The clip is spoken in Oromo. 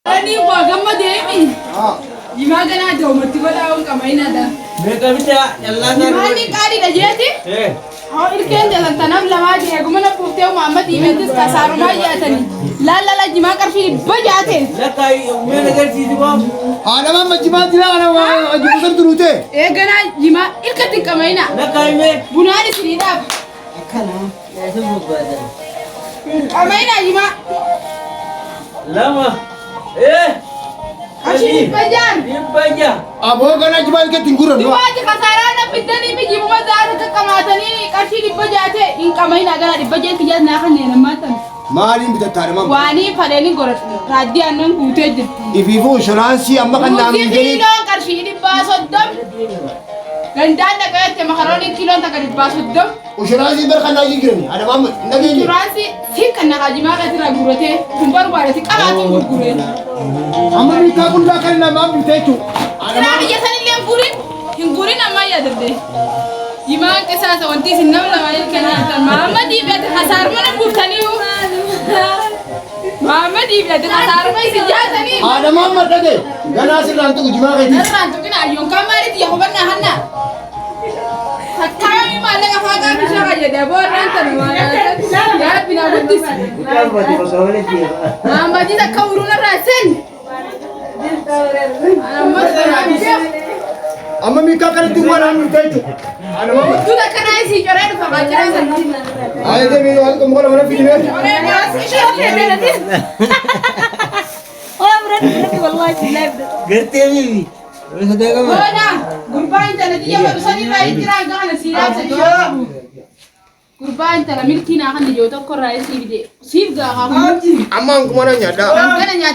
أني وأجمع دايمي. جماعة أنا دومتي ولا أون كماين هذا. Mereka bisa jalan جماعة كاري نجيتي. إلكين جالن تنام لما جي أقوم أنا بوفتي ومحمد يمدس كسر ما جاتني. لا جماعة كرفي بجاتي. لا كاي من أجل سيدي بام. أنا ما مجمع دي أنا جبت تروته. إيه جنا جماعة إلكتي كماينا. لا كاي من. بناري سريدا. كماينا جماعة. Lama. أشيل بجان. Dibaca. أبو كنا جبال كتنقرن. جماعة كسرانة بدني بيجي ما زارك كماتني كرفي بجاتي. إن كماينا جنا بجاتي جات ناخذ نما تن. مالين بتتعلم. واني فلاني قرط رادي أنن كوتج. يفيفو شرانسي أما كان نام كيلو جديد. كرفي دي باسودم. Gandaan nagayat makaroni kilo takarib basudum. وشرانسي برخنا يجرني. أنا ما نجيني. Turasi sih kan nakajima katira gurate kumbar warati kamati gurate. أما بيكابون لا كنا ما بيتيجو. أنا Kira ما. aja sani liam gurin, yang gurin nama ya derde. Jima kesasa wanti sinam lama ini kena mama di bed hasar mana bukan iu. Mama di bed hasar mana sih jasa nih. أنا ما مرتدي. جنا سلام تقول جماعة كذي. Naran tuh kena ayong kamari dia hoban nahanna. Kami malah ngapain bisa aja deh, boleh ntar mana? Ya bina betis. Mama di tak kau urut rasen. Mama sekarang. أما بيكابون تقول أنا بيتيجو. أنا ما. Tu tak kena isi coret tu pakai coret. أيه ده مين هذا كم كلام أنا في جنيه. Coret masih coret nanti. Oh berarti wallahi live. Gerti Bibi. Terus ada apa? Oh nah, kurban tanah dia baru saja bayi kira jangan siap saja. Kurban tanah milki nak kan dijauh tak korai sih dia. Sih gak kamu. أما أنكم أنا نجدا. Kan hanya